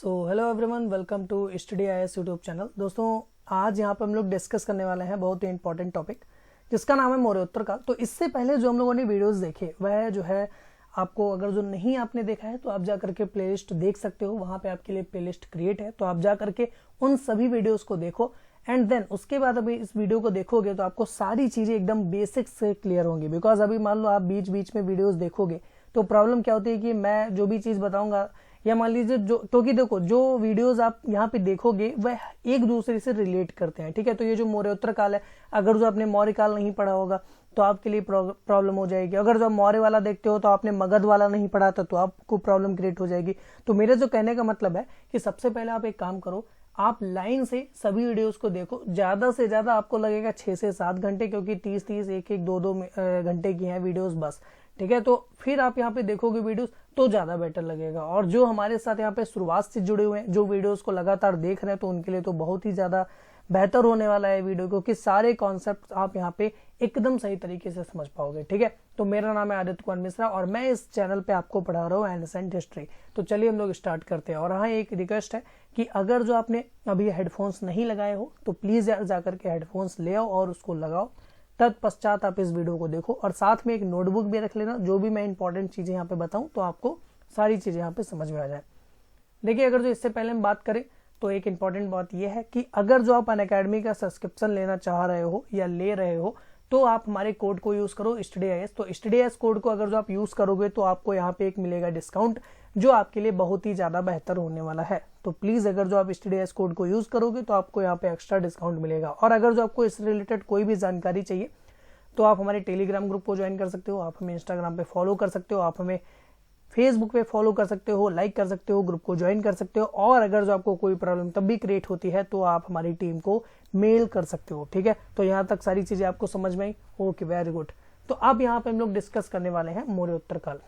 Hello everyone, welcome to study IAS YouTube channel. दोस्तों, आज यहाँ पे हम लोग डिस्कस करने वाले हैं बहुत ही इंपॉर्टेंट टॉपिक जिसका नाम है मौर्य उत्तरकाल। तो इससे पहले जो हम लोगों ने वीडियोस देखे वह जो है आपको, अगर जो नहीं आपने देखा है तो आप जा करके प्लेलिस्ट देख सकते हो। वहाँ पे आपके लिए प्लेलिस्ट क्रिएट है, तो आप जा करके उन सभी वीडियोज़ को देखो एंड देन उसके बाद अभी इस वीडियो को देखोगे तो आपको सारी चीज़ें एकदम बेसिक से क्लियर होंगी। बिकॉज अभी मान लो आप बीच बीच में वीडियोज़ देखोगे तो प्रॉब्लम क्या होती है कि मैं जो भी चीज़ बताऊंगा या मान लीजिए जो, क्योंकि देखो जो वीडियोस आप यहाँ पे देखोगे वह एक दूसरे से रिलेट करते हैं, ठीक है। तो ये जो मौर्य उत्तरकाल है, अगर जो आपने मौर्य काल नहीं पढ़ा होगा तो आपके लिए प्रॉब्लम हो जाएगी। अगर जो आप मौर्य वाला देखते हो तो आपने मगध वाला नहीं पढ़ा था तो आपको प्रॉब्लम क्रिएट हो जाएगी। तो मेरे जो कहने का मतलब है कि सबसे पहले आप एक काम करो, आप लाइन से सभी वीडियोस को देखो। ज्यादा से ज्यादा आपको लगेगा 6 से 7 घंटे, क्योंकि 30-30 एक-एक 2-2 घंटे की हैं वीडियोस बस, ठीक है। तो फिर आप यहाँ पे देखोगे वीडियोस तो ज्यादा बेटर लगेगा। और जो हमारे साथ यहाँ पे शुरुआत से जुड़े हुए हैं, जो वीडियोस को लगातार देख रहे हैं, तो उनके लिए तो बहुत ही ज्यादा बेहतर होने वाला है वीडियो, क्योंकि सारे कॉन्सेप्ट आप यहाँ पे एकदम सही तरीके से समझ पाओगे, ठीक है। तो मेरा नाम है आदित्य कुमार मिश्रा और मैं इस चैनल पे आपको पढ़ा रहा हूँ एंशिएंट हिस्ट्री। तो चलिए हम लोग स्टार्ट करते हैं। और हाँ, एक रिक्वेस्ट है कि अगर जो आपने अभी हेडफोन्स नहीं लगाए हो तो प्लीज जाकर के हेडफोन्स ले आओ और उसको लगाओ। तत्पश्चात आप इस वीडियो को देखो और साथ में एक नोटबुक भी रख लेना। जो भी मैं इंपॉर्टेंट चीजें यहाँ पे बताऊं तो आपको सारी चीजें यहाँ पे समझ में आ जाए। देखिए, अगर जो इससे पहले हम बात करें तो एक इंपॉर्टेंट बात यह है कि अगर जो आप अनअकैडमी का सब्सक्रिप्शन लेना चाह रहे हो या ले रहे हो तो आप हमारे कोड को यूज करो स्टडी आईएएस। तो स्टडी आईएएस कोड को अगर जो आप यूज करोगे तो आपको यहाँ पे एक मिलेगा डिस्काउंट, जो आपके लिए बहुत ही ज्यादा बेहतर होने वाला है। तो प्लीज अगर जो आप स्टडी आईएएस कोड को यूज करोगे तो आपको यहाँ पे एक्स्ट्रा डिस्काउंट मिलेगा। और अगर जो आपको इससे रिलेटेड कोई भी जानकारी चाहिए तो आप हमारे टेलीग्राम ग्रुप को ज्वाइन कर सकते हो, आप हमें इंस्टाग्राम पे फॉलो कर सकते हो, आप हमें फेसबुक पे फॉलो कर सकते हो, लाइक कर सकते हो, ग्रुप को ज्वाइन कर सकते हो। और अगर जो आपको कोई प्रॉब्लम तब भी क्रिएट होती है तो आप हमारी टीम को मेल कर सकते हो, ठीक है। तो यहाँ तक सारी चीजें आपको समझ में आई? Okay, very good. तो अब यहाँ पे हम लोग डिस्कस करने वाले हैं मौर्य उत्तरकाल।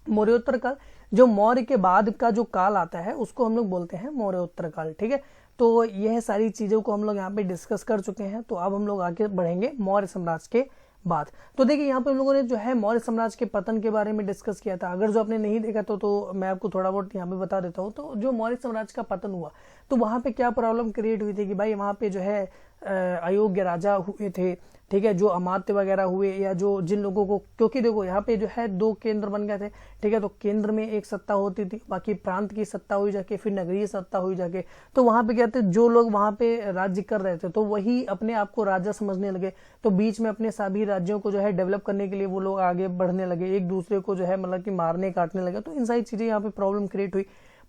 मौर्य उत्तरकाल जो मौर्य के बाद का जो काल आता है उसको हम लोग बोलते हैं मौर्य उत्तरकाल, ठीक है। तो यह सारी चीजों को हम लोग यहाँ पे डिस्कस कर चुके हैं। तो अब हम लोग आगे बढ़ेंगे मौर्य साम्राज्य के बाद। तो देखिए, यहाँ पे हम लोगों ने जो है मौर्य साम्राज्य के पतन के बारे में डिस्कस किया था। अगर जो आपने नहीं देखा तो मैं आपको थोड़ा बहुत यहाँ पे बता देता हूँ। तो जो मौर्य साम्राज्य का पतन हुआ तो वहां पे क्या प्रॉब्लम क्रिएट हुई थी कि भाई वहां पे जो है अयोग्य राजा हुए थे, ठीक है, जो अमात्य वगैरह हुए या जो जिन लोगों को, क्योंकि देखो यहाँ पे जो है 2 केंद्र बन गए थे, ठीक है। तो केंद्र में एक सत्ता होती थी, बाकी प्रांत की सत्ता हुई जाके, फिर नगरीय सत्ता हुई जाके। तो वहां पे क्या थे, जो लोग वहां पे राज्य कर रहे थे तो वही अपने आप को राजा समझने लगे। तो बीच में अपने सभी राज्यों को जो है डेवलप करने के लिए वो लोग आगे बढ़ने लगे, एक दूसरे को जो है मतलब कि मारने काटने लगे। तो इन सारी चीजें यहाँ पे प्रॉब्लम क्रिएट हुई।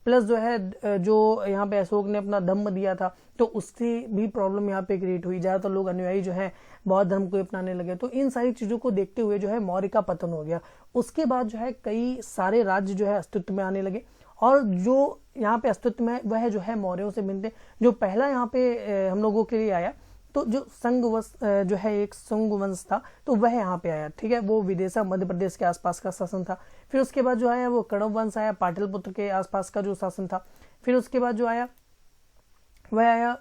प्लस जो है जो यहाँ पे अशोक ने अपना धम्म दिया था तो उससे भी प्रॉब्लम यहाँ पे क्रिएट हुई। ज्यादातर लोग अनुयायी जो है बौद्ध धर्म को अपनाने लगे। तो इन सारी चीजों को देखते हुए जो है मौर्य का पतन हो गया। उसके बाद जो है कई सारे राज्य जो है अस्तित्व में आने लगे और जो यहाँ पे अस्तित्व में वह जो है मौर्यों से भिन्न थे। जो पहला यहाँ पे हम लोगों के लिए आया तो जो संग वंश जो है एक संग वंश था तो वह यहाँ पे आया, ठीक है। वो विदेशा मध्य प्रदेश के आसपास का शासन था। फिर उसके बाद जो आया वो कण्व वंश आया, पाटलिपुत्र के आसपास का जो शासन था। फिर उसके बाद जो आया वह आया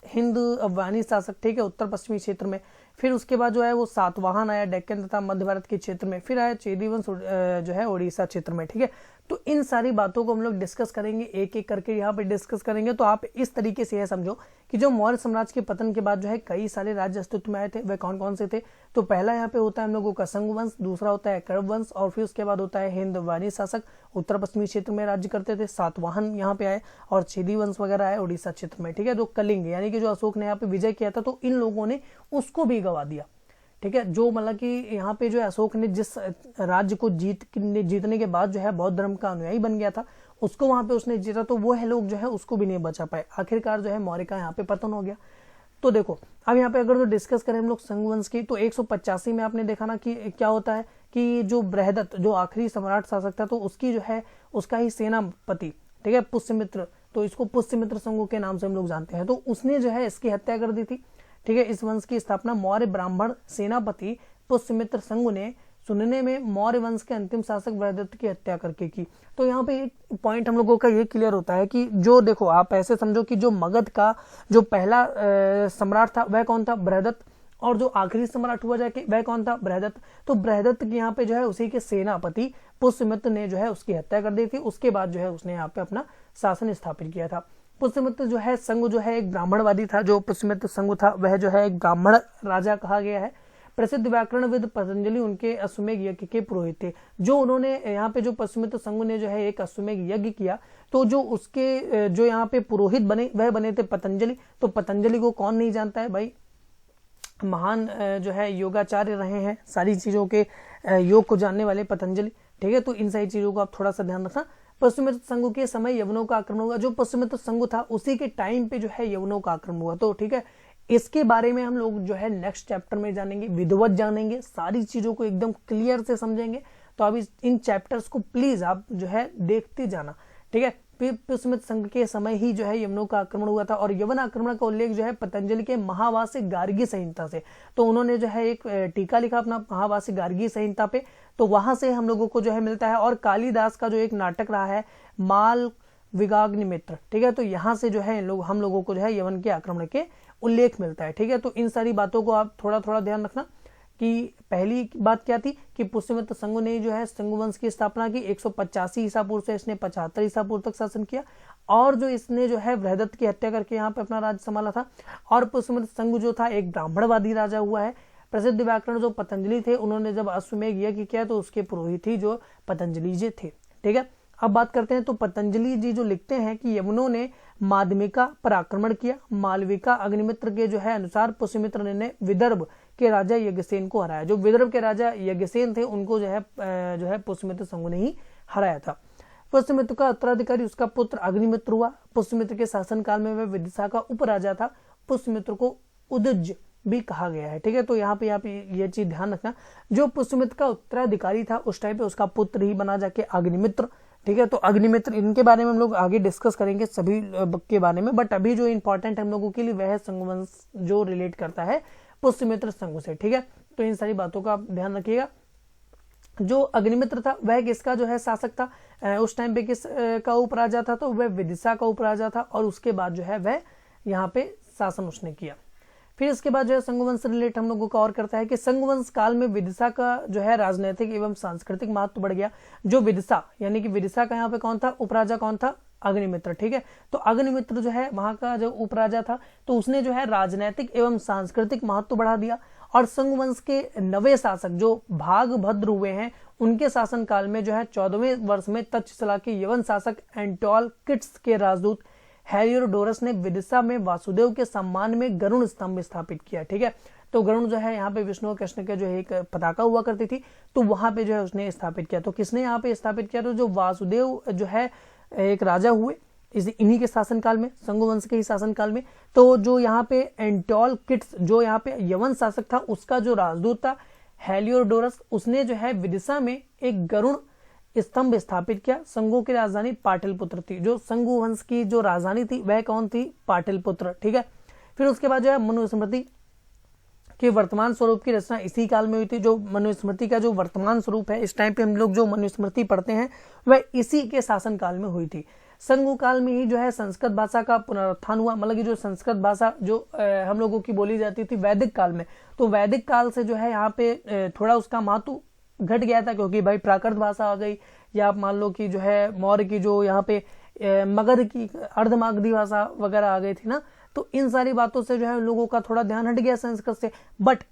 हिंद अफगानी शासक, ठीक है, उत्तर पश्चिमी क्षेत्र में। फिर उसके बाद जो है वो सातवाहन आया डेक्कन तथा मध्य भारत के क्षेत्र में। फिर आया चेदी वंश जो है उड़ीसा क्षेत्र में, ठीक है। तो इन सारी बातों को हम लोग डिस्कस करेंगे, एक एक करके यहाँ पे डिस्कस करेंगे। तो आप इस तरीके से यह समझो कि जो मौर्य साम्राज्य के पतन के बाद जो है कई सारे राज्य अस्तित्व में आए थे। वह कौन कौन से थे? तो पहला यहाँ पे होता है हम लोगों का संग वंश, दूसरा होता है कण्व वंश और फिर उसके बाद होता है हिंद अफगानी शासक, उत्तर पश्चिमी क्षेत्र में राज्य करते थे। सातवाहन यहाँ पे आए और चेदी वंश वगैरह आए उड़ीसा क्षेत्र में, ठीक है। जो कलिंग यानी कि जो अशोक ने यहाँ पे विजय किया था तो इन लोगों ने उसको भी गवा दिया, ठीक है। जो मतलब कि यहाँ पे जो अशोक ने जिस राज्य को जीतने के बाद जो है बौद्ध धर्म का अनुयायी बन गया था उसको वहां पे उसने जीता, तो वो है लोग जो है उसको भी नहीं बचा पाए। आखिरकार जो है मौर्य का यहाँ पे पतन हो गया। तो देखो, अब यहाँ पे अगर जो डिस्कस करें हम लोग संग वंश की तो 185 में आपने देखा ना कि क्या होता है कि जो बृहदत्त जो आखिरी सम्राट शासक था तो उसकी जो है उसका ही सेनापति, ठीक है, पुष्यमित्र, तो इसको पुष्यमित्र संघ के नाम से हम लोग जानते हैं। तो उसने जो है इसकी हत्या कर दी थी, ठीक है। इस वंश की स्थापना मौर्य ब्राह्मण सेनापति पुष्यमित्र संघ ने सुनने में मौर्य वंश के अंतिम शासक बृहदत्त की हत्या करके की। तो यहाँ पे एक पॉइंट हम लोगों का ये क्लियर होता है कि जो देखो आप ऐसे समझो कि जो मगध का जो पहला सम्राट था वह कौन था? बृहदत्त। और जो आखिरी सम्राट हुआ जाके वह कौन था, बृहदत्त। तो बृहदत्त के यहाँ पे जो है उसी के सेनापति पुष्यमित्र ने जो है उसकी हत्या कर दी थी। उसके बाद जो है उसने यहाँ पे अपना शासन स्थापित किया था। पुष्यमित्र जो है संघ जो है एक ब्राह्मणवादी था। जो पुष्यमित्र संघ था वह जो है एक ब्राह्मण राजा कहा गया है। प्रसिद्ध व्याकरणविद पतंजलि उनके अश्वमेध यज्ञ के पुरोहित थे। जो उन्होंने यहाँ पे जो पुष्यमित्र संघ ने जो है एक अश्वमेध यज्ञ किया, तो जो उसके जो यहाँ पे पुरोहित बने वह बने थे पतंजलि। तो पतंजलि को कौन नहीं जानता है भाई, महान जो है योगाचार्य रहे हैं, सारी चीजों के योग को जानने वाले पतंजलि। ठीक है, तो इन सारी चीजों को आप थोड़ा सा ध्यान रखना। पुष्यमित्र संघ के समय यवनों का आक्रमण हुआ। जो पुष्यमित्र संघ था उसी के टाइम पे जो है यवनों का आक्रमण हुआ। तो ठीक है, इसके बारे में हम लोग जो है नेक्स्ट चैप्टर में जानेंगे, विधिवत जानेंगे, सारी चीजों को एकदम क्लियर से समझेंगे। तो अब इन चैप्टर्स को प्लीज आप जो है देखते जाना। ठीक है, पुष्यमित्र संघ के समय ही जो है यवनों का आक्रमण हुआ था। और यवन आक्रमण का उल्लेख जो है पतंजलि के महावास्य गार्गी संहिता से। तो उन्होंने जो है एक टीका लिखा अपना महावास्य गार्गी संहिता पे, तो वहां से हम लोगों को जो है मिलता है। और कालिदास का जो एक नाटक रहा है माल विगाग्निमित्र, ठीक है, तो यहाँ से जो है हम लोगों को जो है यवन के आक्रमण के उल्लेख मिलता है। ठीक है, तो इन सारी बातों को आप थोड़ा थोड़ा ध्यान रखना कि पहली बात क्या थी कि पुष्यमित्र संघ ने जो है संघ वंश की स्थापना की। 185 ईसा पूर्व से इसने 75 ईसा पूर्व तक शासन किया। और जो इसने जो है बृहदत्त की हत्या करके यहाँ पे अपना राज्य संभाला था। और पुष्यमित्र संघ जो था एक ब्राह्मणवादी राजा हुआ है। प्रसिद्ध व्याकरण जो पतंजलि थे, उन्होंने जब अश्वमेध यज्ञ किया तो उसके पुरोहित ही जो पतंजलि जी थे। ठीक है, अब बात करते हैं। तो पतंजलि जी जो लिखते हैं कि यवनों ने माध्यमिका पर आक्रमण किया। मालविका अग्निमित्र के जो है अनुसार पुष्यमित्र ने विदर्भ के राजा यज्ञसेन को हराया। जो विदर्भ के राजा यज्ञसेन थे उनको जो है पुष्यमित्र संघ ने ही हराया था। पुष्यमित्र का उत्तराधिकारी उसका पुत्र अग्निमित्र हुआ। पुष्यमित्र के शासनकाल में वह विदिशा का उपराजा था। पुष्यमित्र को उदज भी कहा गया है। ठीक है, तो यहाँ पे ये चीज ध्यान रखना। जो पुष्यमित्र का उत्तराधिकारी था उस टाइम पे उसका पुत्र ही बना जाके अग्निमित्र। ठीक है, तो अग्निमित्र, इनके बारे में हम लोग आगे डिस्कस करेंगे सभी के बारे में। बट अभी जो इंपॉर्टेंट हम लोगों के लिए वह है संघवंश जो रिलेट करता है पुष्यमित्र संघ से। ठीक है, तो इन सारी बातों का आप ध्यान रखिएगा। जो अग्निमित्र था वह किसका जो है शासक था, उस टाइम पे किस का उपराजा था, तो वह विदिशा का उपराजा था। और उसके बाद जो है वह यहाँ पे शासन उसने किया। फिर इसके बाद जो है संघवंश रिलेट हम लोगों का और करता है कि संघवंश काल में विदिशा का जो है राजनीतिक एवं सांस्कृतिक महत्व बढ़ गया। जो विदिशा यानी कि विदिशा का यहाँ पे कौन था, उपराजा कौन था, अग्निमित्र। ठीक है, तो अग्निमित्र जो है वहां का जो उपराजा था, तो उसने जो है राजनीतिक एवं सांस्कृतिक महत्व बढ़ा दिया। और संघवंश के नवे शासक जो भागभद्र हुए हैं, उनके शासन काल में जो है 14वें वर्ष में तक्षशिला के यवन शासक एंटोलकिट्स के राजदूत हेलियोडोरस ने विदिशा में वासुदेव के सम्मान में गरुण स्तंभ स्थापित किया। ठीक है, तो गरुण जो है यहाँ पे विष्णु और कृष्ण के जो है एक पताका हुआ करती थी, तो वहां पे जो है उसने स्थापित किया। तो किसने यहाँ पे स्थापित किया, तो जो वासुदेव जो है एक राजा हुए इन्हीं के शासनकाल में, संघवंश के ही शासनकाल में। तो जो यहाँ पे एंटोलकिट्स जो यहाँ पे यवन शासक था, उसका जो राजदूत था हेलियोडोरस, उसने जो है विदिशा में एक गरुण स्तंभ स्थापित किया। संघों की राजधानी पाटलिपुत्र थी। जो संघ वंश की जो राजधानी थी वह कौन थी, पाटलिपुत्र। ठीक है, फिर उसके बाद जो है मनुस्मृति के वर्तमान स्वरूप की रचना इसी काल में हुई थी। जो मनुस्मृति का जो वर्तमान स्वरूप है, इस टाइम पे हम लोग जो मनुस्मृति पढ़ते हैं वह इसी के शासन काल में हुई थी। संघ काल में ही जो है संस्कृत भाषा का पुनरुत्थान हुआ। मतलब कि जो संस्कृत भाषा जो हम लोगों की बोली जाती थी वैदिक काल में, तो वैदिक काल से जो है यहाँ पे थोड़ा उसका महत्व घट गया था, क्योंकि भाई प्राकृत भाषा आ गई, या आप मान लो कि जो है मौर्य की जो यहाँ पे मगध की अर्धमागधी भाषा वगैरह आ गई थी ना, तो इन सारी बातों से जो है लोगों का थोड़ा ध्यान हट गया संस्कृत से। बट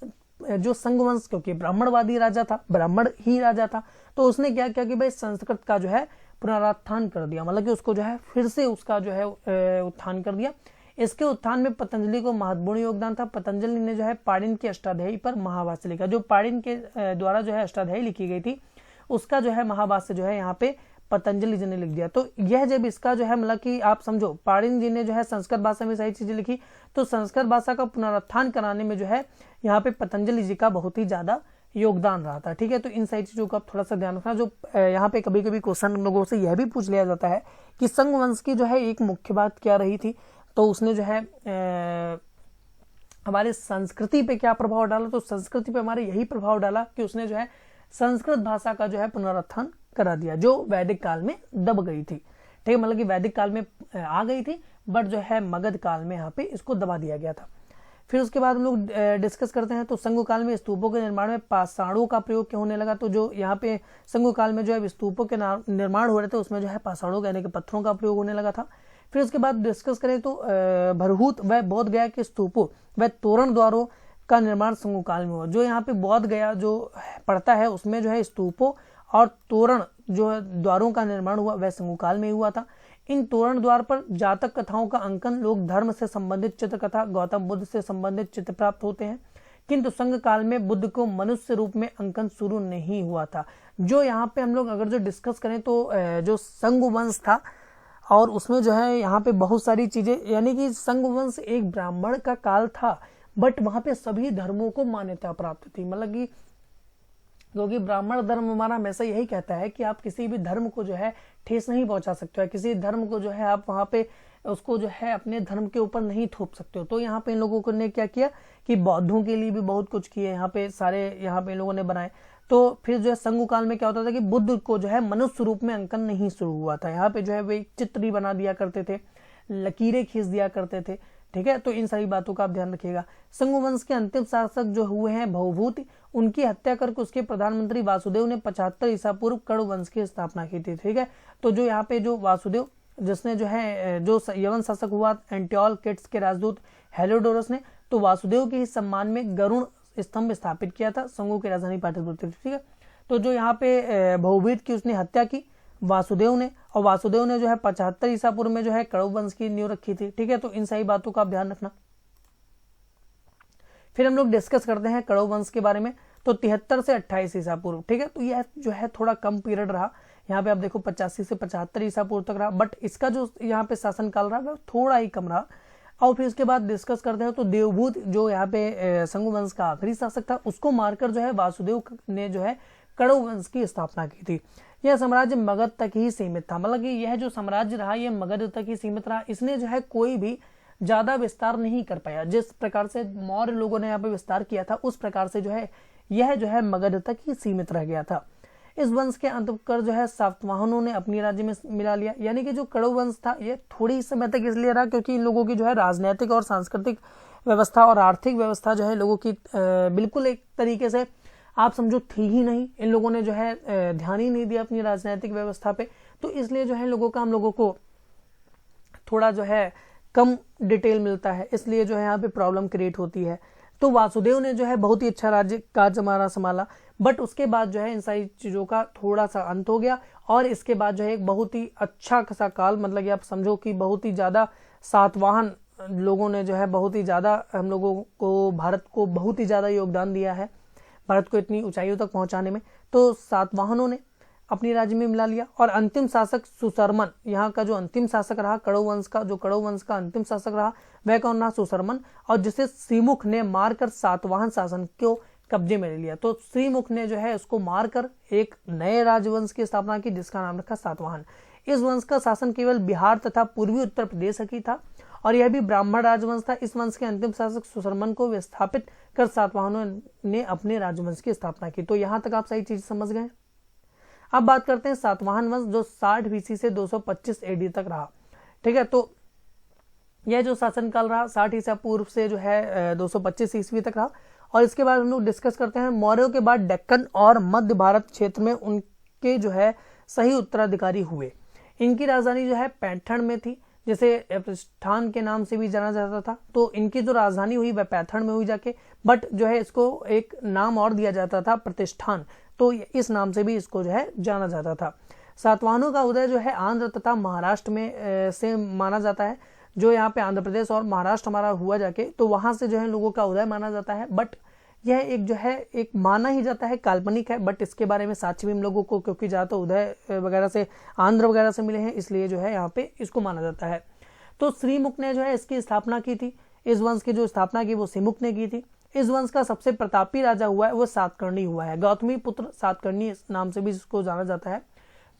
जो संघवंश, क्योंकि ब्राह्मणवादी राजा था, ब्राह्मण ही राजा था, तो उसने क्या किया कि भाई संस्कृत का जो है पुनरुत्थान कर दिया। मतलब कि उसको जो है फिर से उसका जो है उत्थान कर दिया। इसके उत्थान में पतंजलि को महत्वपूर्ण योगदान था। पतंजलि ने जो है पाणिनि की अष्टाध्यायी पर महाभाष्य लिखा। जो पाणिनि के द्वारा जो है अष्टाध्यायी लिखी गई थी, उसका जो है महाभाष्य जो है यहाँ पे पतंजलि जी ने लिख दिया। तो यह जब इसका जो है मतलब कि आप समझो पाणिनि जी ने जो है संस्कृत भाषा में सही चीजें लिखी, तो संस्कृत भाषा का पुनरुत्थान कराने में जो है यहाँ पे पतंजलि जी का बहुत ही ज्यादा योगदान रहा था। ठीक है, तो इन सारी चीजों का आप थोड़ा सा ध्यान रखना। जो यहाँ पे कभी कभी क्वेश्चन लोगों से यह भी पूछ लिया जाता है कि संघ वंश की जो है एक मुख्य बात क्या रही थी, तो उसने जो है हमारे संस्कृति पे क्या प्रभाव डाला, तो संस्कृति पे हमारे यही प्रभाव डाला कि उसने जो है संस्कृत भाषा का जो है पुनरुत्थान करा दिया, जो वैदिक काल में दब गई थी। ठीक है, मतलब कि वैदिक काल में आ गई थी, बट जो है मगध काल में यहाँ पे इसको दबा दिया गया था। फिर उसके बाद हम लोग डिस्कस करते हैं तो संग काल में स्तूपों के निर्माण में पाषाणों का प्रयोग क्यों होने लगा। तो जो यहाँ पे संग काल में जो है स्तूपों के निर्माण हो रहे थे उसमें जो है पाषाणों यानी कि पत्थरों का प्रयोग होने लगा था। फिर उसके बाद डिस्कस करें तो भरहूत व बोध गया के स्तूपों व तोरण द्वारों का निर्माण संग काल में हुआ। जो यहाँ पे बोध गया जो पड़ता है उसमें जो है स्तूपों और तोरण जो है द्वारों का निर्माण हुआ वह संग काल में हुआ था। इन तोरण द्वार पर जातक कथाओं का अंकन, लोक धर्म से संबंधित चित्रकथा, गौतम बुद्ध से संबंधित चित्र प्राप्त होते हैं, किंतु संग काल में बुद्ध को मनुष्य रूप में अंकन शुरू नहीं हुआ था। जो यहाँ पे हम लोग अगर जो डिस्कस करें तो जो संग वंश था और उसमें जो है यहाँ पे बहुत सारी चीजें, यानी कि संग वंश एक ब्राह्मण का काल था बट वहां पे सभी धर्मों को मान्यता प्राप्त थी। मतलब कि क्योंकि ब्राह्मण धर्म हमारा हमेशा यही कहता है कि आप किसी भी धर्म को जो है ठेस नहीं पहुंचा सकते हो, किसी धर्म को जो है आप वहां पे उसको जो है अपने धर्म के ऊपर नहीं थोप सकते हो। तो यहाँ पे इन लोगों ने क्या किया कि बौद्धों के लिए भी बहुत कुछ किए यहाँ पे, सारे यहाँ पे इन लोगों ने बनाए। तो फिर जो है संग काल में क्या होता था कि बुद्ध को जो है मनुष्य रूप में अंकन नहीं शुरू हुआ था। यहाँ पे जो है वे चित्र ही बना दिया करते थे, लकीरें खींच दिया करते थे, ठीक है। तो इन सारी बातों का आप ध्यान रखिएगा। संग वंश के अंतिम शासक जो हुए हैं भवभूत, उनकी हत्या करके उसके प्रधानमंत्री वासुदेव ने 75 ईसा पूर्व कण्व वंश की स्थापना की थी, ठीक है। तो जो यहाँ पे जो वासुदेव जिसने जो है जो यवन शासक हुआ एंटियोल किट्स के राजदूत हेलोडोरस ने, तो वासुदेव के ही सम्मान में गरुण स्तंभ स्थापित किया था संगों की राजधानी पाटलिपुत्र, ठीक है। तो जो यहाँ पे भवभूत की उसने हत्या की वासुदेव ने, और वासुदेव ने जो है 75 ईसा पूर्व में जो है कण्व वंश की नींव रखी थी, ठीक है। तो इन सही बातों का आप ध्यान रखना। फिर हम लोग डिस्कस करते हैं कण्व वंश के बारे में। तो 73 से 28 ईसा पूर्व, ठीक है। तो यह जो है थोड़ा कम पीरियड रहा। यहाँ पे आप देखो 85 से 75 ईसा पूर्व तक रहा, बट इसका जो यहाँ पे शासन काल रहा वो थोड़ा ही कम रहा। और फिर उसके बाद डिस्कस करते हैं तो देवभूत जो यहाँ पे संग वंश का आखिरी शासक था, उसको मारकर जो है वासुदेव ने जो है कण्व वंश की स्थापना की थी। यह साम्राज्य मगध तक ही सीमित था। मतलब कि यह जो साम्राज्य रहा यह मगध तक ही सीमित रहा। इसने जो है कोई भी ज्यादा विस्तार नहीं कर पाया। जिस प्रकार से मौर्य लोगों ने यहाँ पे विस्तार किया था उस प्रकार से जो है यह जो है मगध तक ही सीमित रह गया था। इस वंश के अंत कर जो है सातवाहनों ने अपनी राज्य में मिला लिया। यानी कि जो कण्व वंश था ये थोड़ी समय तक इसलिए रहा क्योंकि इन लोगों की जो है राजनीतिक और सांस्कृतिक व्यवस्था और आर्थिक व्यवस्था जो है लोगों की बिल्कुल एक तरीके से आप समझो थी ही नहीं। इन लोगों ने जो है ध्यान ही नहीं दिया अपनी राजनीतिक व्यवस्था पे, तो इसलिए जो है लोगों का हम लोगों को थोड़ा जो है कम डिटेल मिलता है, इसलिए जो है यहाँ पे प्रॉब्लम क्रिएट होती है। तो वासुदेव ने जो है बहुत ही अच्छा राज्य काज हमारा संभाला, बट उसके बाद जो है इन सारी चीजों का थोड़ा सा अंत हो गया और इसके बाद जो है एक बहुत ही अच्छा खासा काल, मतलब कि आप समझो कि बहुत ही ज्यादा सातवाहन लोगों ने जो है बहुत ही ज्यादा हम लोगों को भारत को बहुत ही ज्यादा योगदान दिया है, भारत को इतनी ऊंचाइयों तक पहुंचाने में। तो सातवाहनों ने अपनी राज्य में मिला लिया और अंतिम शासक सुशर्मन, यहाँ का जो अंतिम शासक रहा कण्व वंश का, जो कण्व वंश का अंतिम शासक रहा वह कौन रहा? सुशर्मन, और जिसे श्रीमुख ने मारकर सातवाहन शासन को कब्जे में ले लिया। तो श्रीमुख ने जो है उसको मारकर एक नए राजवंश की स्थापना की जिसका नाम रखा सातवाहन। इस वंश का शासन केवल बिहार तथा पूर्वी उत्तर प्रदेश ही था और यह भी ब्राह्मण राजवंश था। इस वंश के अंतिम शासक सुशर्मन को विस्थापित कर सातवाहनों ने अपने राजवंश की स्थापना की। तो यहां तक आप सही चीज समझ गए। अब बात करते हैं सातवाहन वंश जो 60 बीसी से 225 एडी तक रहा, ठीक है। तो यह जो शासन काल रहा 60 ईसा पूर्व से जो है 225 ईस्वी तक रहा। और इसके बाद हम लोग डिस्कस करते हैं मौर्यों के बाद डेक्कन और मध्य भारत क्षेत्र में उनके जो है सही उत्तराधिकारी हुए। इनकी राजधानी जो है पैठण में थी, जिसे प्रतिष्ठान के नाम से भी जाना जाता था। तो इनकी जो राजधानी हुई वह पैठण में हुई जाके, बट जो है इसको एक नाम और दिया जाता था प्रतिष्ठान, तो इस नाम से भी इसको जो है जाना जाता था। सातवाहनों का उदय जो है आंध्र तथा महाराष्ट्र में से माना जाता है। जो यहाँ पे आंध्र प्रदेश और महाराष्ट्र हमारा हुआ जाके, तो वहां से जो है लोगों का उदय माना जाता है। बट यह एक जो है एक माना ही जाता है, काल्पनिक है, बट इसके बारे में साक्ष्य भी हम लोगों को क्योंकि ज्यादा तो उदय वगैरह से आंध्र वगैरह से मिले हैं, इसलिए जो है यहाँ पे इसको माना जाता है। तो श्रीमुख ने जो है इसकी स्थापना की थी। इस वंश की जो स्थापना की वो श्रीमुख ने की थी। इस वंश का सबसे प्रतापी राजा हुआ है वो सातकर्णी हुआ है। गौतमी पुत्र सातकर्णी इस नाम से भी इसको जाना जाता है।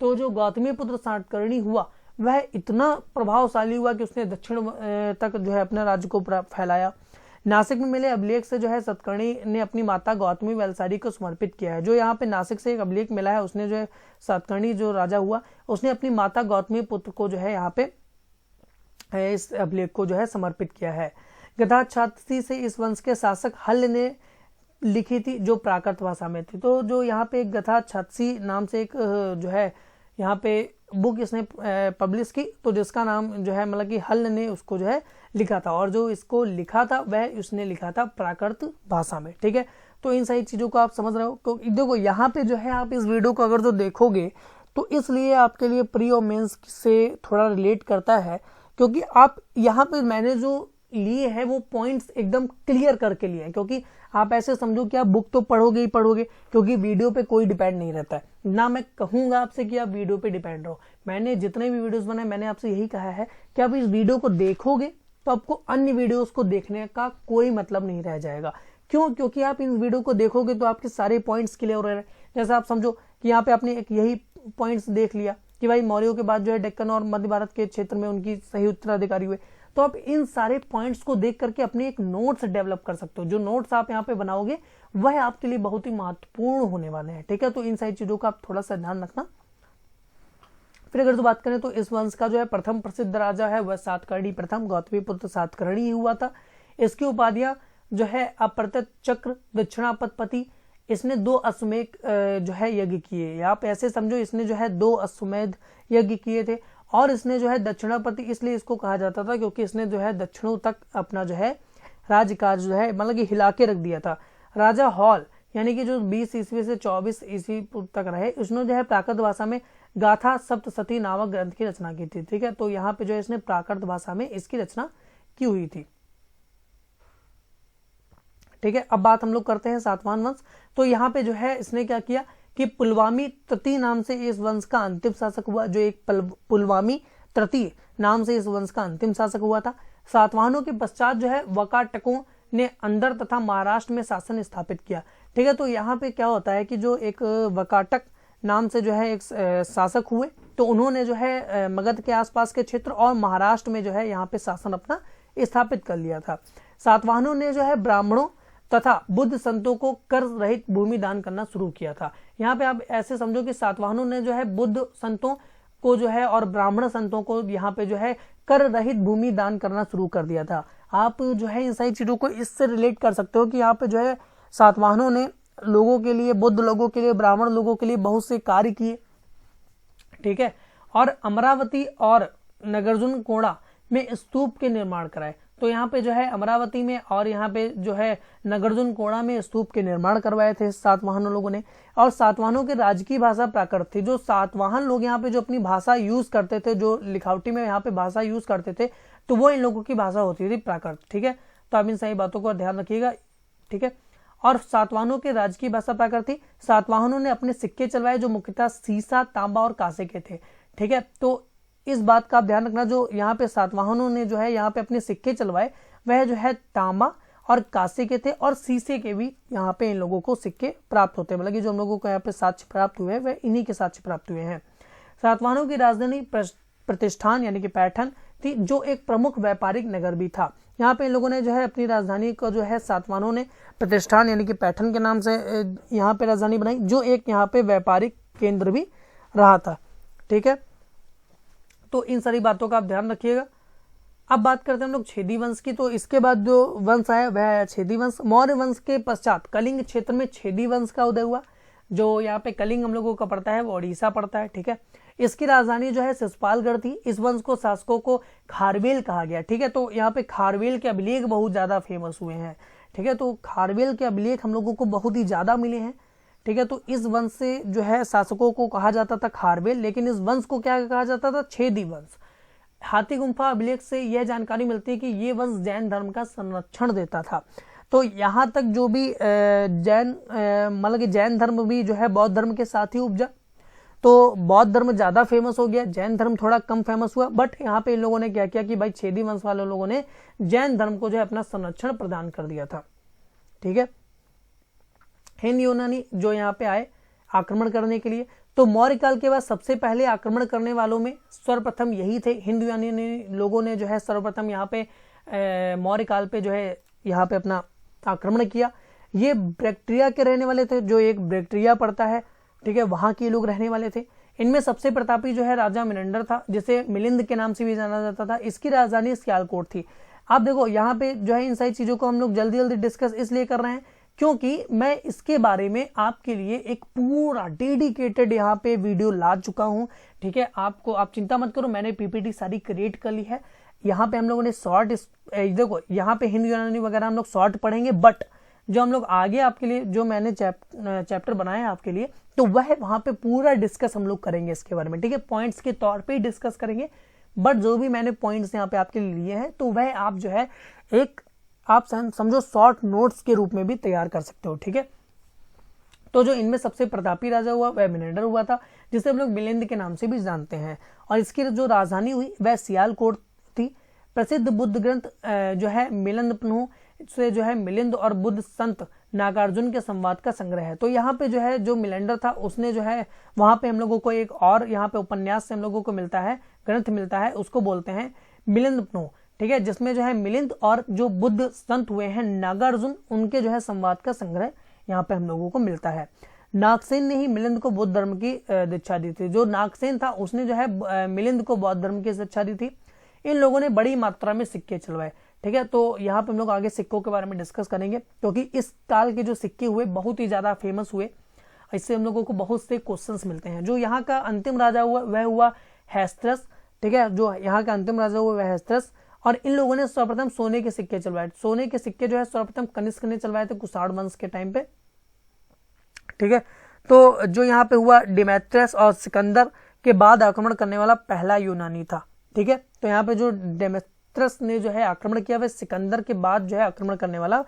तो जो गौतमी पुत्र सातकर्णी हुआ वह इतना प्रभावशाली हुआ कि उसने दक्षिण तक जो है अपने राज्य को फैलाया। नासिक में मिले अभिलेख से जो है सातकर्णी ने अपनी माता गौतमी वैलसारी को समर्पित किया है। जो यहाँ पे नासिक से एक अभिलेख मिला है, उसने जो है सातकर्णी जो राजा हुआ उसने अपनी माता गौतमी पुत्र को जो है यहाँ पे इस अभिलेख को जो है समर्पित किया है। गताच्छादसी से इस वंश के शासक हल्ल ने लिखी थी, जो प्राकृत भाषा में थी। तो जो यहाँ पे गताच्छादसी नाम से एक जो है यहाँ पे बुक इसने पब्लिश की, तो जिसका नाम जो है मतलब कि हल्ल ने उसको जो है लिखा था, और जो इसको लिखा था वह उसने लिखा था प्राकृत भाषा में। ठीक है, तो इन सारी चीज़ों को आप समझ रहे हो। तो देखो यहाँ पे जो है आप इस वीडियो को अगर जो देखोगे तो इसलिए आपके लिए प्री और मेंस से थोड़ा रिलेट करता है, क्योंकि आप यहाँ पे मैंने जो लिए हैं वो पॉइंट्स एकदम क्लियर करके लिए हैं। क्योंकि आप ऐसे समझो कि आप बुक तो पढ़ोगे ही पढ़ोगे, क्योंकि वीडियो पे कोई डिपेंड नहीं रहता है ना। मैं कहूंगा आपसे कि आप वीडियो पे डिपेंड रहो। मैंने जितने भी वीडियोस बनाए मैंने आपसे यही कहा है कि आप इस वीडियो को देखोगे तो आपको अन्य वीडियोस को देखने का कोई मतलब नहीं रह जाएगा। क्यों? क्योंकि आप इन वीडियो को देखोगे तो आपके सारे पॉइंट्स क्लियर हो रहे हैं। जैसे आप समझो कि यहाँ पे आपने एक यही पॉइंट्स देख लिया कि भाई मौर्यों के बाद जो है डेक्कन और मध्य भारत के क्षेत्र में उनकी सही उत्तराधिकारी हुए। तो आप इन सारे पॉइंट्स को देख करके अपने एक नोट्स डेवलप कर सकते हो। जो नोट्स आप यहाँ पे बनाओगे वह आपके लिए बहुत ही महत्वपूर्ण होने वाले हैं। ठीक है, तो इन सारी चीजों का आप थोड़ा सा ध्यान रखना। फिर अगर जो बात करें तो इस वंश का जो है प्रथम प्रसिद्ध राजा है वह सातकर्णी प्रथम गौतमीपुत्र सातकर्णी हुआ था। इसकी उपाधियां जो है अप्रत्यत चक्र, दक्षिणापति। इसने 2 अश्वमेध जो है यज्ञ किए। आप ऐसे समझो इसने जो है 2 अश्वमेध यज्ञ किए थे। और इसने जो है दक्षिणापति इसलिए इसको कहा जाता था क्योंकि इसने जो है दक्षिणों तक अपना जो है राज्यकार्य जो है मतलब कि हिला के रख दिया था। राजा हॉल यानी कि जो 20 ईस्वी से 24 ईस्वी तक रहे, उसने जो है प्राकृत भाषा में गाथा सप्तशती नामक ग्रंथ की रचना की थी। ठीक है, तो यहाँ पे जो है इसने प्राकृत भाषा में इसकी रचना की हुई थी। ठीक है, अब बात हम लोग करते हैं सातवाहन वंश। तो यहाँ पे जो है इसने क्या किया कि पुलवामी तृतीय नाम से इस वंश का अंतिम शासक हुआ। जो एक पुलवामी तृतीय नाम से इस वंश का अंतिम शासक हुआ था। सातवाहनों के पश्चात जो है वकाटकों ने अंदर तथा महाराष्ट्र में शासन स्थापित किया। ठीक है, तो यहाँ पे क्या होता है कि जो एक वकाटक नाम से जो है एक शासक हुए, तो उन्होंने जो है मगध के आसपास के क्षेत्र और महाराष्ट्र में जो है यहाँ पे शासन अपना स्थापित कर लिया था। सातवाहनों ने जो है ब्राह्मणों तथा बुद्ध संतों को कर रहित भूमि दान करना शुरू किया था। यहाँ पे आप ऐसे समझो कि सातवाहनों ने जो है बुद्ध संतों को जो है और ब्राह्मण संतों को यहाँ पे जो है कर रहित भूमि दान करना शुरू कर दिया था। आप जो है इन सारी चीजों को इससे रिलेट कर सकते हो कि यहाँ पे जो है सातवाहनों ने लोगों के लिए, बुद्ध लोगों के लिए, ब्राह्मण लोगों के लिए बहुत से कार्य किए। ठीक है, और अमरावती और नागार्जुन कोंडा में स्तूप के निर्माण कराए। तो यहाँ पे जो है अमरावती में और यहाँ पे जो है नागार्जुन कोंडा में स्तूप के निर्माण करवाए थे सातवाहनों लोगों ने। और सातवाहनों की राजकीय भाषा प्राकृत थी। जो सातवाहन लोग यहाँ पे जो अपनी भाषा यूज करते थे, जो लिखावटी में यहाँ पे भाषा यूज करते थे, तो वो इन लोगों की भाषा होती थी प्राकृत। ठीक है, तो आप इन सही बातों को ध्यान रखिएगा। ठीक है, और सातवाहनों की राजकीय भाषा प्राकृत थी। सातवाहनों ने अपने सिक्के चलवाए जो मुख्यतः सीसा, तांबा और कांसे के थे। ठीक है, तो इस बात का आप ध्यान रखना, जो यहाँ पे सातवाहनों ने जो है यहाँ पे अपने सिक्के चलवाए वह जो है तांबा और कांसे के थे, और शीशे के भी यहाँ पे इन लोगों को सिक्के प्राप्त होते हैं। मतलब कि जो हम लोगों को यहाँ पे साक्ष्य प्राप्त हुए हैं वह इन्हीं के साक्ष्य प्राप्त हुए हैं। सातवाहनों की राजधानी प्रतिष्ठान यानी कि पैठन थी, जो एक प्रमुख व्यापारिक नगर भी था। यहाँ पे इन लोगों ने जो है अपनी राजधानी को जो है सातवाहनों ने प्रतिष्ठान यानी कि पैठन के नाम से यहाँ पे राजधानी बनाई, जो एक यहाँ पे व्यापारिक केंद्र भी रहा था। ठीक है, तो इन सारी बातों का आप ध्यान रखिएगा। अब बात करते हैं हम लोग छेदी वंश की। तो इसके बाद जो वंश आया वह है छेदी वंश। मौर्य वंश के पश्चात कलिंग क्षेत्र में छेदी वंश का उदय हुआ। जो यहाँ पे कलिंग हम लोगों का पड़ता है वो उड़ीसा पड़ता है। ठीक है, इसकी राजधानी जो है शिशुपालगढ़ थी। इस वंश को शासकों को खारवेल कहा गया। ठीक है, तो यहाँ पे खारवेल के अभिलेख बहुत ज्यादा फेमस हुए हैं। ठीक है, तो खारवेल के अभिलेख हम लोगों को बहुत ही ज्यादा मिले हैं। ठीक है, तो इस वंश से जो है शासकों को कहा जाता था खारवेल, लेकिन इस वंश को क्या कहा जाता था? छेदी वंश। हाथी गुम्फा अभिलेख से यह जानकारी मिलती है कि ये वंश जैन धर्म का संरक्षण देता था। तो यहाँ तक जो भी जैन मतलब कि जैन धर्म भी जो है बौद्ध धर्म के साथ ही उपजा। तो बौद्ध धर्म ज्यादा फेमस हो गया, जैन धर्म थोड़ा कम फेमस हुआ। बट यहाँ पे इन लोगों ने क्या किया कि भाई छेदी वंश वाले लोगों ने जैन धर्म को जो है अपना संरक्षण प्रदान कर दिया था। ठीक है, हिंद यूनानी जो यहाँ पे आए आक्रमण करने के लिए, तो मौर्य काल के बाद सबसे पहले आक्रमण करने वालों में सर्वप्रथम यही थे। हिंद यूनानी लोगों ने जो है सर्वप्रथम यहाँ पे मौर्य काल पे जो है यहाँ पे अपना आक्रमण किया। ये बैक्ट्रिया के रहने वाले थे, जो एक बैक्ट्रिया पड़ता है। ठीक है, वहां के लोग रहने वाले थे। इनमें सबसे प्रतापी जो है राजा मिनंडर था, जिसे मिलिंद के नाम से भी जाना जाता था। इसकी राजधानी सियालकोट थी। आप देखो यहाँ पे जो है इन सारी चीजों को हम लोग जल्दी जल्दी डिस्कस इसलिए कर रहे हैं क्योंकि मैं इसके बारे में आपके लिए एक पूरा डेडिकेटेड यहाँ पे वीडियो ला चुका हूँ। ठीक है, आप चिंता मत करो, मैंने पीपीटी सारी क्रिएट कर ली है। यहाँ पे हम लोगों ने शॉर्ट देखो यहाँ पे हिंदी यूनानी वगैरह हम लोग शॉर्ट पढ़ेंगे, बट जो हम लोग आगे आपके लिए जो मैंने चैप्टर बनाया है आपके लिए, तो वह वहां पे पूरा डिस्कस हम लोग करेंगे इसके बारे में। ठीक है, पॉइंट्स के तौर पे डिस्कस करेंगे, बट जो भी मैंने पॉइंट्स यहाँ पे आपके लिए लिए हैं तो वह आप जो है एक आप समझो शॉर्ट नोट्स के रूप में भी तैयार कर सकते हो। ठीक है, तो जो इनमें सबसे प्रतापी राजा हुआ वह मिलिंडर हुआ था, जिसे हम लोग मिलिंद के नाम से भी जानते हैं, और इसकी जो राजधानी हुई वह सियालकोट थी। प्रसिद्ध बुद्ध ग्रंथ जो है मिलिंदपन्हु से जो है मिलिंद और बुद्ध संत नागार्जुन के संवाद का संग्रह है। तो यहाँ पे जो है जो मिलिंडर था उसने जो है वहां पे हम लोगों को एक और यहाँ पे उपन्यास से हम लोगों को मिलता है, ग्रंथ मिलता है, उसको बोलते हैं मिलिंदपन्हु। ठीक है, जिसमें जो है मिलिंद और जो बुद्ध संत हुए हैं नागार्जुन, उनके जो है संवाद का संग्रह यहाँ पे हम लोगों को मिलता है। नागसेन ने ही मिलिंद को बौद्ध धर्म की दीक्षा दी थी। जो नागसेन था उसने जो है मिलिंद को बौद्ध धर्म की शिक्षा दी थी। इन लोगों ने बड़ी मात्रा में सिक्के चलवाए। ठीक है, तो यहाँ पे हम लोग आगे सिक्कों के बारे में डिस्कस करेंगे क्योंकि इस काल के जो सिक्के हुए बहुत ही ज्यादा फेमस हुए, इससे हम लोगों को बहुत से क्वेश्चंस मिलते हैं। जो यहाँ का अंतिम राजा हुआ वह हुआ हैस्त्रस। ठीक है, जो यहाँ का अंतिम राजा हुआ वह हैस्त्रस, और इन लोगों ने सर्वप्रथम सोने के सिक्के चलवाए। सोने के सिक्के जो है सर्वप्रथम कनिष्क ने चलवाए थे कुषाण वंश के टाइम पे। ठीक है, तो जो यहाँ पे हुआ डेमेट्रियस और सिकंदर के बाद आक्रमण करने वाला पहला यूनानी था। ठीक है, तो यहाँ पे जो डेमेट्रियस ने जो है आक्रमण किया वह सिकंदर के बाद जो है आक्रमण करने वाला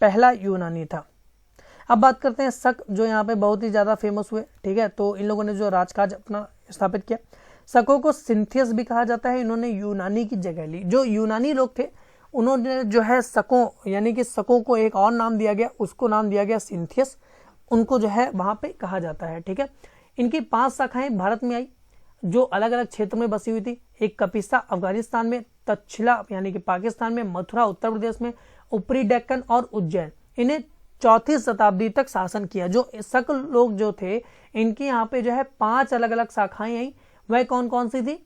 पहला यूनानी था। अब बात करते हैं शक, जो यहाँ पे बहुत ही ज्यादा फेमस हुए। ठीक है, तो इन लोगों ने जो राजकाज अपना स्थापित किया। शकों को सिंथियस भी कहा जाता है, इन्होंने यूनानी की जगह ली। जो यूनानी लोग थे उन्होंने जो है शकों यानी कि शकों को एक और नाम दिया गया, उसको नाम दिया गया सिंथियस, उनको जो है वहां पे कहा जाता है। ठीक है, इनकी 5 शाखाएं भारत में आई जो अलग अलग क्षेत्र में बसी हुई थी। एक कपिसा अफगानिस्तान में, तक्षशिला यानी कि पाकिस्तान में, मथुरा उत्तर प्रदेश में, ऊपरी डेक्कन और उज्जैन। इन्हें 4वीं शताब्दी तक शासन किया। जो शक लोग जो थे इनकी यहाँ पे जो है 5 अलग अलग शाखाएं आई। वह कौन कौन सी थी?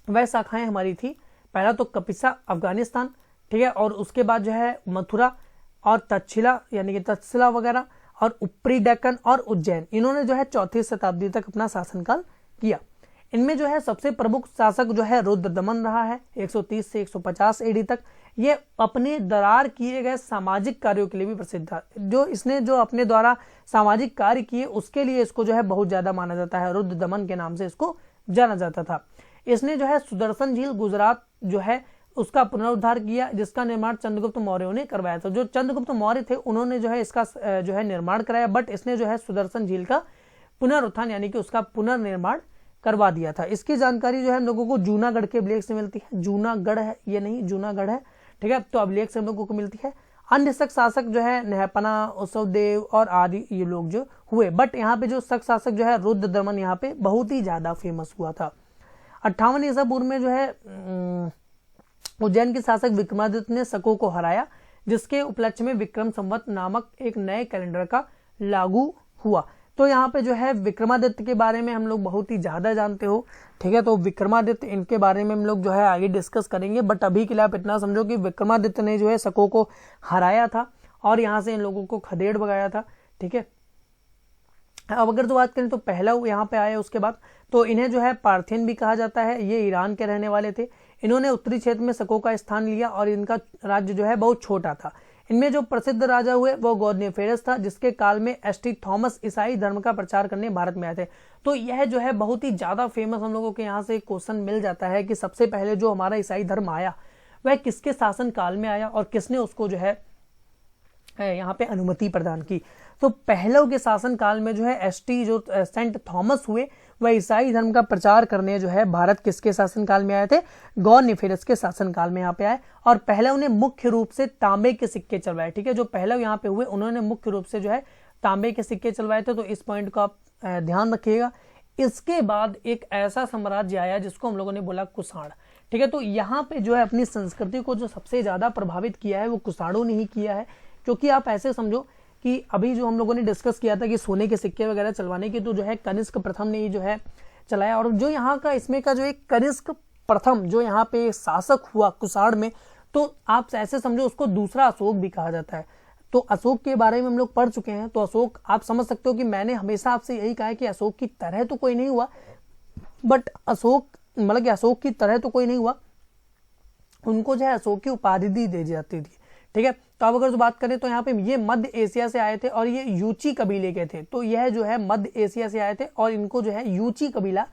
वह शाखाएं हमारी थी, पहला तो कपिसा अफगानिस्तान, ठीक है, और उसके बाद जो है मथुरा और तक्षशिला यानी कि तक्षशिला वगैरह, और ऊपरी डेक्कन और उज्जैन। इन्होंने जो है 4वीं शताब्दी तक अपना शासनकाल किया। इनमें जो है सबसे प्रमुख शासक जो है रुद्रदमन रहा है 130 से 150 एडी तक। ये अपने द्वारा किए गए सामाजिक कार्यों के लिए भी प्रसिद्ध था। जो इसने जो अपने द्वारा सामाजिक कार्य किए उसके लिए इसको जो है बहुत ज्यादा माना जाता है, रुद्रदमन के नाम से इसको जाना जाता था। इसने जो है सुदर्शन झील गुजरात जो है उसका पुनरुद्धार किया, जिसका निर्माण चंद्रगुप्त मौर्य ने करवाया था। जो चंद्रगुप्त मौर्य थे उन्होंने जो है इसका जो है निर्माण कराया, बट इसने जो है सुदर्शन झील का पुनरुत्थान यानी कि उसका पुनर्निर्माण करवा दिया था। इसकी जानकारी जो है हम लोगों को जूनागढ़ के अभिलेख से मिलती है। जूनागढ़ है, ये नहीं जूनागढ़ है, ठीक है, तो अभिलेख से हम लोगों को मिलती है। अन्य शक शासक जो है नहपना, उसवदेव और आदि ये लोग जो हुए, बट यहाँ पे जो शक शासक जो है रुद्रदमन यहाँ पे बहुत ही ज्यादा फेमस हुआ था। 58 ईसा पूर्व में जो है उज्जैन के शासक विक्रमादित्य ने शकों को हराया, जिसके उपलक्ष्य में विक्रम संवत नामक एक नए कैलेंडर का लागू हुआ। तो यहाँ पे जो है विक्रमादित्य के बारे में हम लोग बहुत ही ज्यादा जानते हो, ठीक है, तो विक्रमादित्य इनके बारे में हम लोग जो है आगे डिस्कस करेंगे, बट अभी के लिए आप इतना समझो कि विक्रमादित्य ने जो है शकों को हराया था और यहाँ से इन लोगों को खदेड़ भगाया था। ठीक है, अब अगर तो बात करें तो पहला यहाँ पे आया, उसके बाद तो इन्हें जो है पार्थियन भी कहा जाता है। ये ईरान के रहने वाले थे। इन्होंने उत्तरी क्षेत्र में शकों का स्थान लिया और इनका राज्य जो है बहुत छोटा था। इनमें जो प्रसिद्ध राजा हुए वो गॉडनेफेरस था, जिसके काल में एसटी थॉमस ईसाई धर्म का प्रचार करने भारत में आए थे। तो यह जो है बहुत ही ज्यादा फेमस हम लोगों के यहाँ से क्वेश्चन मिल जाता है कि सबसे पहले जो हमारा ईसाई धर्म आया वह किसके शासन काल में आया और किसने उसको जो है यहाँ पे अनुमति प्रदान की। तो पहलों के शासन काल में जो है एसटी जो सेंट थॉमस हुए वह ईसाई धर्म का प्रचार करने जो है भारत किसके शासन काल में आए थे? गॉडनेफेरस के शासन काल में यहाँ पे आए। और पहले उन्हें मुख्य रूप से तांबे के सिक्के चलवाए। ठीक है, जो पहले यहाँ पे हुए उन्होंने मुख्य रूप से जो है तांबे के सिक्के चलवाए थे, तो इस पॉइंट को आप ध्यान रखिएगा। इसके बाद एक ऐसा साम्राज्य आया जिसको हम लोगों ने बोला कुषाण। ठीक है, तो यहाँ पे जो है अपनी संस्कृति को जो सबसे ज्यादा प्रभावित किया है वो कुषाणों ने ही किया है। क्योंकि आप ऐसे समझो कि अभी जो हम लोगों ने डिस्कस किया था कि सोने के सिक्के वगैरह चलवाने की, तो जो है कनिष्क प्रथम ने ही जो है चलाया। और जो यहाँ का इसमें का जो एक कनिष्क प्रथम जो यहाँ पे शासक हुआ कुषाण में, तो आप ऐसे समझो उसको दूसरा अशोक भी कहा जाता है। तो अशोक के बारे में हम लोग पढ़ चुके हैं। तो अशोक आप समझ सकते हो कि मैंने हमेशा आपसे यही कहा है कि अशोक की तरह तो कोई नहीं हुआ, बट अशोक मतलब कि अशोक की तरह तो कोई नहीं हुआ, उनको जो है अशोक की उपाधि दी जाती थी। ठीक है, तो अब अगर जो बात करें तो यहाँ पे ये मध्य एशिया से आए थे और ये यूची कबीले के थे। तो यह जो है मध्य एशिया से आए थे और इनको जो है यूची कबीला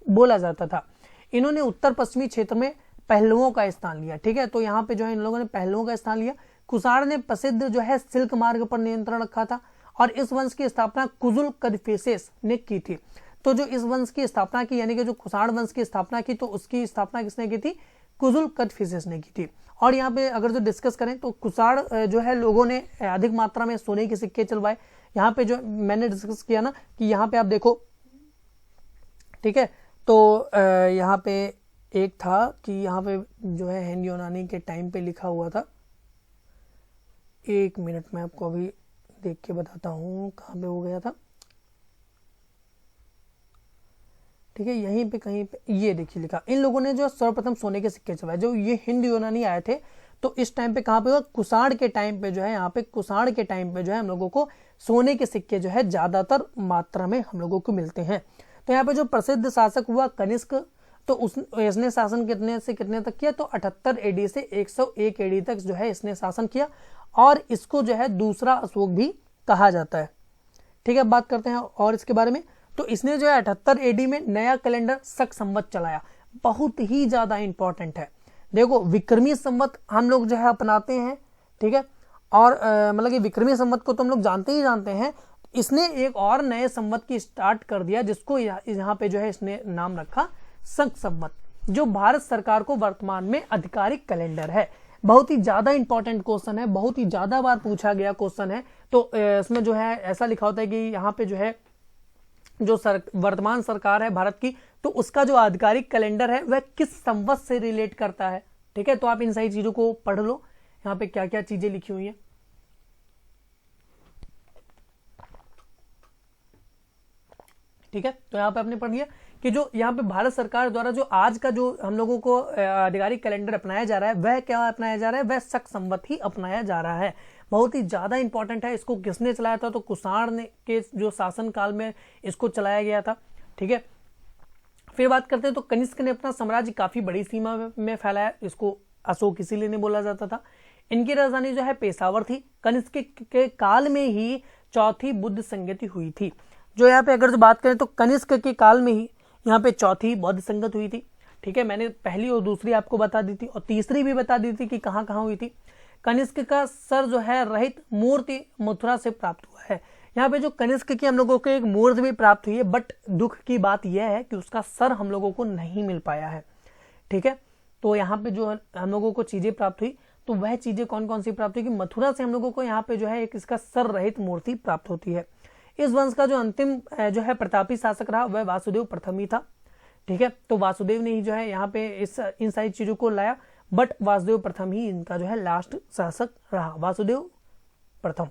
बोला जाता था। इन्होंने उत्तर पश्चिमी क्षेत्र में पहलुओं का स्थान लिया। ठीक है, तो यहाँ पे जो है इन लोगों ने पहलुओं का स्थान लिया। कुषाण ने प्रसिद्ध जो है सिल्क मार्ग पर नियंत्रण रखा था और इस वंश की स्थापना कुजुल कदफिसेस ने की थी। तो जो इस वंश की स्थापना की, यानी कि जो कुषाण वंश की स्थापना की, तो उसकी स्थापना किसने की थी? कुजुल कदफिसेस ने की थी। और यहाँ पे अगर जो डिस्कस करें तो कुषाण जो है लोगों ने अधिक मात्रा में सोने के सिक्के चलवाए। यहाँ पे जो मैंने डिस्कस किया ना कि यहाँ पे आप देखो, ठीक है, तो यहाँ पे एक था कि यहाँ पे जो है हिंद यूनानी के टाइम पे लिखा हुआ था। एक मिनट में आपको अभी देख के बताता हूँ कहाँ पे हो गया था। ठीक है, यहीं पे कहीं पे ये देखिए लिखा, इन लोगों ने जो सर्वप्रथम सोने के सिक्के चलाए। जो ये हिंद यूनानी आए थे तो इस टाइम पे कहाँ पे हुआ? कुषाण के टाइम पे जो है, यहाँ पे कुषाण के टाइम पे जो है हम लोगों को सोने के सिक्के जो है ज्यादातर मात्रा में हम लोगों को मिलते हैं। तो यहाँ पे जो प्रसिद्ध शासक हुआ कनिष्क, तो इसने शासन कितने से कितने तक किया? तो 78 एडी से 101 एडी तक जो है इसने शासन किया और इसको जो है दूसरा अशोक भी कहा जाता है। ठीक है, बात करते हैं और इसके बारे में। तो इसने जो है 78 एडी में नया कैलेंडर शक संवत चलाया, बहुत ही ज्यादा इंपॉर्टेंट है। देखो विक्रमी संवत हम लोग जो है अपनाते हैं, ठीक है, और मतलब कि विक्रमी संवत को तो हम लोग जानते ही जानते हैं। इसने एक और नए संवत की स्टार्ट कर दिया जिसको यहाँ पे जो है इसने नाम रखा शक संवत, जो भारत सरकार को वर्तमान में आधिकारिक कैलेंडर है। बहुत ही ज्यादा इंपॉर्टेंट क्वेश्चन है, बहुत ही ज्यादा बार पूछा गया क्वेश्चन है। तो इसमें जो है ऐसा लिखा होता है कि यहाँ पे जो है जो वर्तमान सरकार है भारत की, तो उसका जो आधिकारिक कैलेंडर है वह किस संवत से रिलेट करता है। ठीक है, तो आप इन सारी चीजों को पढ़ लो, यहाँ पे क्या क्या चीजें लिखी हुई है। ठीक है, तो यहाँ पे आपने पढ़ लिया कि जो यहाँ पे भारत सरकार द्वारा जो आज का जो हम लोगों को आधिकारिक कैलेंडर अपनाया जा रहा है वह क्या अपनाया जा रहा है? वह शक संवत ही अपनाया जा रहा है। बहुत ही ज्यादा इंपॉर्टेंट है। इसको किसने चलाया था? तो कुषाण ने के जो शासन काल में इसको चलाया गया था। ठीक है, फिर बात करते हैं तो कनिष्क ने अपना साम्राज्य काफी बड़ी सीमा में फैलाया। इसको अशोक इसीलिए नहीं बोला जाता था। इनकी राजधानी जो है पेशावर थी। कनिष्क के काल में ही चौथी बुद्ध संगति हुई थी। जो यहाँ पे अगर जो बात करें तो कनिष्क के काल में ही यहाँ पे चौथी बौद्ध संगत हुई थी। ठीक है, मैंने पहली और दूसरी आपको बता दी थी और तीसरी भी बता दी थी कि कहाँ कहाँ हुई थी। कनिष्क का सर जो है रहित मूर्ति मथुरा से प्राप्त हुआ है। यहाँ पे जो कनिष्क की हम लोगों को एक मूर्ति भी प्राप्त हुई है, बट दुख की बात यह है कि उसका सर हम लोगों को नहीं मिल पाया है। ठीक है, तो यहाँ पे जो हम लोगों को चीजें प्राप्त हुई, तो वह चीजें कौन कौन सी प्राप्त हुई कि मथुरा से हम लोगों को यहाँ पे जो है एक इसका सर रहित मूर्ति प्राप्त होती है। इस वंश का जो अंतिम जो है प्रतापी शासक रहा वह वासुदेव प्रथम ही था। ठीक है, तो वासुदेव ने ही जो है यहाँ पे इन सारी चीजों को लाया, बट वासुदेव प्रथम ही इनका जो है लास्ट शासक रहा, वासुदेव प्रथम।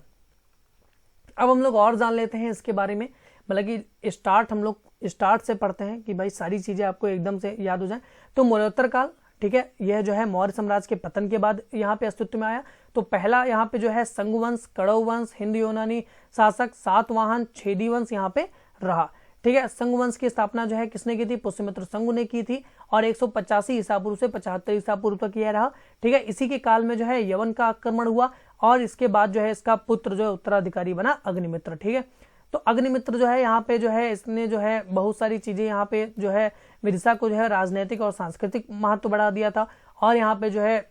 अब हम लोग और जान लेते हैं इसके बारे में, मतलब कि हम लोग स्टार्ट से पढ़ते हैं कि भाई सारी चीजें आपको एकदम से याद हो जाए। तो मौर्योत्तर काल, ठीक है, यह जो है मौर्य साम्राज्य के पतन के बाद यहाँ पे अस्तित्व में आया। तो पहला यहाँ पे जो है संग वंश, कड़व वंश, हिंद यूनानी शासक, सातवाहन, छेदी वंश यहाँ पे रहा। ठीक है, संग वंश की स्थापना जो है किसने की थी? पुष्यमित्र संग ने की थी और 185 ईसा पूर्व से 75 ईसा पूर्व तक यह रहा। ठीक है, इसी के काल में जो है यवन का आक्रमण हुआ और इसके बाद जो है इसका पुत्र जो है उत्तराधिकारी बना अग्निमित्र। ठीक है, तो अग्निमित्र जो है यहाँ पे जो है इसने जो है बहुत सारी चीजें यहाँ पे जो है विदिशा को जो है राजनीतिक और सांस्कृतिक महत्व बढ़ा दिया था। और यहाँ पे जो है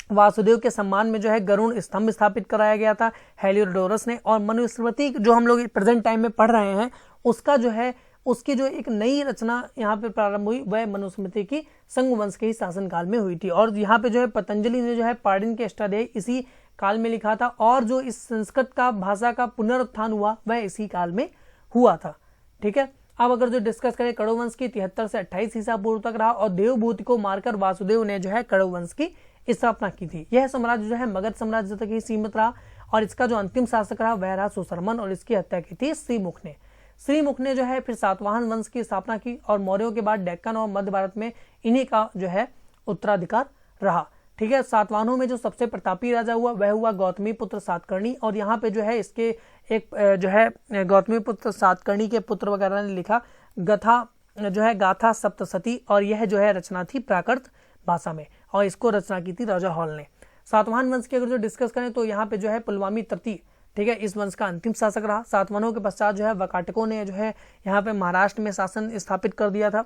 वासुदेव के सम्मान में जो है गरुड़ स्तंभ स्थापित कराया गया था हेलियोडोरस ने। और मनुस्मृति जो हम लोग प्रेजेंट टाइम में पढ़ रहे हैं उसका जो है उसकी जो एक नई रचना यहाँ पे प्रारंभ हुई वह मनुस्मृति की संग वंश के ही शासनकाल में हुई थी। और यहाँ पे जो है पतंजलि ने जो है पाणिनि के अष्टाध्यायी इसी काल में लिखा था और जो इस संस्कृत का भाषा का पुनरुत्थान हुआ वह इसी काल में हुआ था। ठीक है, अब अगर जो डिस्कस करें कड़व वंश की 73 से 28 ईसा पूर्व तक रहा और देवभूति को मारकर वासुदेव ने जो है कड़व वंश की स्थापना की थी। यह साम्राज्य जो है मगध साम्राज्य तक ही सीमित रहा और इसका जो अंतिम शासक रहा वह रहा सुशर्मन और इसकी हत्या की थी सिमुख ने। श्रीमुख ने जो है फिर सातवाहन वंश की स्थापना की और मौर्यों के बाद डेक्कन और मध्य भारत में इन्हीं का जो है उत्तराधिकार रहा। ठीक है, सातवाहनों में जो सबसे प्रतापी राजा हुआ वह हुआ गौतमी पुत्र सातकर्णी, और यहाँ पे जो है इसके एक जो है गौतमी पुत्र सातकर्णी के पुत्र वगैरह ने लिखा गाथा सप्तशती, और यह जो है रचना थी प्राकृत भाषा में, और इसको रचना की थी राजा हॉल ने। सातवाहन वंश की अगर जो डिस्कस करें तो यहाँ पे जो है पुलवामी तृतीय, ठीक है, इस वंश का अंतिम शासक रहा। सातवाहनों के पश्चात जो है वकाटकों ने जो है यहाँ पे महाराष्ट्र में शासन स्थापित कर दिया था,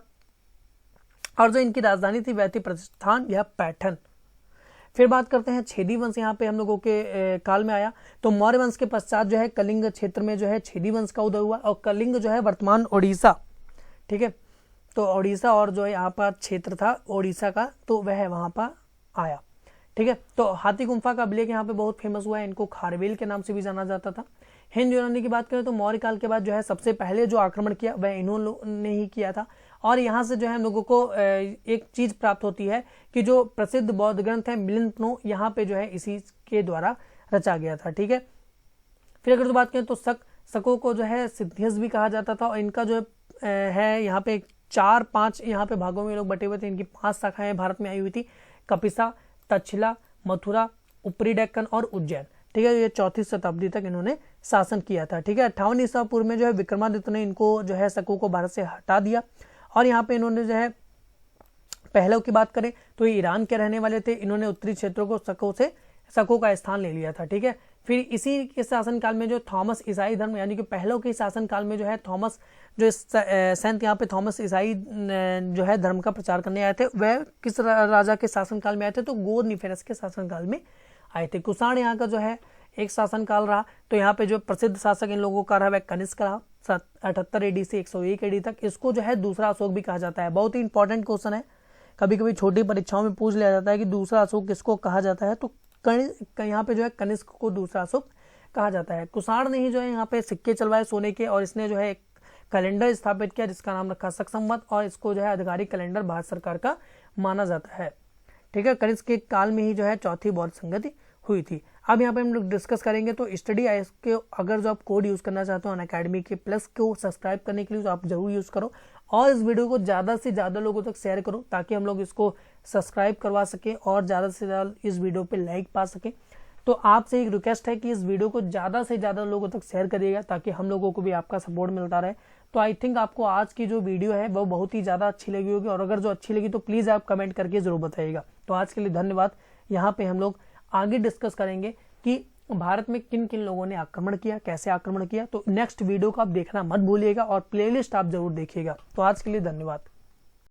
और जो इनकी राजधानी थी वह थी प्रतिष्ठान या पैठन। फिर बात करते हैं छेदी वंश, यहाँ पे हम लोगों के काल में आया। तो मौर्य वंश के पश्चात जो है कलिंग क्षेत्र में जो है छेदी वंश का उदय हुआ, और कलिंग जो है वर्तमान ओडिशा, ठीक है, तो ओडिशा और जो यहाँ पर क्षेत्र था ओडिशा का, तो वह वहां पर आया। ठीक है, तो हाथी गुम्फा का अभिलेख यहाँ पे बहुत फेमस हुआ है, इनको खारवेल के नाम से भी जाना जाता था। हिंद यूनानी की बात करें तो मौर्य काल के बाद जो है सबसे पहले जो आक्रमण किया वह इन्होंने ही किया था, और यहाँ से जो है हम लोगों को एक चीज प्राप्त होती है कि जो प्रसिद्ध बौद्ध ग्रंथ है मिलिंद यहाँ पे जो है इसी के द्वारा रचा गया था। ठीक है, फिर अगर तो बात करें तो शकों को जो है सिद्धियस भी कहा जाता था, और इनका जो है यहाँ पे 4-5 यहाँ पे भागों में लोग बटे हुए थे। इनकी 5 शाखाएं भारत में आई हुई थी, कपिसा, तक्षशिला, मथुरा, ऊपरी डेक्कन और उज्जैन। ठीक है, ये 4वीं शताब्दी तक इन्होंने शासन किया था। ठीक है, 58 ईसा पूर्व में जो है विक्रमादित्य ने इनको जो है शकों को भारत से हटा दिया, और यहाँ पे इन्होंने जो है पहलों की बात करें तो ये ईरान के रहने वाले थे, इन्होंने उत्तरी क्षेत्रों को शकों का स्थान ले लिया था। ठीक है, फिर इसी के शासनकाल में जो थॉमस ईसाई धर्म यानी कि पहलों के शासनकाल में जो है थॉमस जो संत यहाँ पे थॉमस ईसाई जो है धर्म का प्रचार करने आए थे, वह किस राजा के शासनकाल में आए थे? तो गोरनीफेरस के शासनकाल में आए थे। कुषाण यहाँ का जो है एक शासनकाल रहा, तो यहाँ पे जो प्रसिद्ध शासक इन लोगों का रहा वह कनिष्क रहा 78 AD से 101 AD तक। इसको जो है दूसरा अशोक भी कहा जाता है। बहुत ही इंपॉर्टेंट क्वेश्चन है, कभी कभी छोटी परीक्षाओं में पूछ लिया जाता है कि दूसरा अशोक किसको कहा जाता है, तो यहाँ पे जो है कनिष्क को दूसरा अशोक कहा जाता है। कुषाण ने ही जो है यहाँ पे सिक्के चलवाए सोने के, और इसने जो है एक कैलेंडर स्थापित किया जिसका नाम रखा शक संवत, और इसको जो है आधिकारिक कैलेंडर भारत सरकार का माना जाता है। ठीक है, कनिष्क के काल में ही जो है चौथी बौद्ध संगति हुई थी। अब यहाँ पे हम लोग डिस्कस करेंगे, तो स्टडी आईएएस के अगर जो आप कोड यूज करना चाहते हो अनअकैडमी के प्लस को सब्सक्राइब करने के लिए, तो आप जरूर यूज करो, और इस वीडियो को ज्यादा से ज्यादा लोगों तक शेयर करो ताकि हम लोग इसको सब्सक्राइब करवा सके और ज्यादा से ज्यादा इस वीडियो पे लाइक पा सके। तो आपसे एक रिक्वेस्ट है कि इस वीडियो को ज्यादा से ज्यादा लोगों तक शेयर करिएगा ताकि हम लोगों को भी आपका सपोर्ट मिलता रहे। तो आई थिंक आपको आज की जो वीडियो है वो बहुत ही ज्यादा अच्छी लगी होगी, और अगर जो अच्छी लगी तो प्लीज आप कमेंट करके जरूर बताइएगा। तो आज के लिए धन्यवाद। यहाँ पे हम लोग आगे डिस्कस करेंगे कि भारत में किन किन लोगों ने आक्रमण किया, कैसे आक्रमण किया। तो नेक्स्ट वीडियो को आप देखना मत भूलिएगा और प्लेलिस्ट आप जरूर देखिएगा। तो आज के लिए धन्यवाद।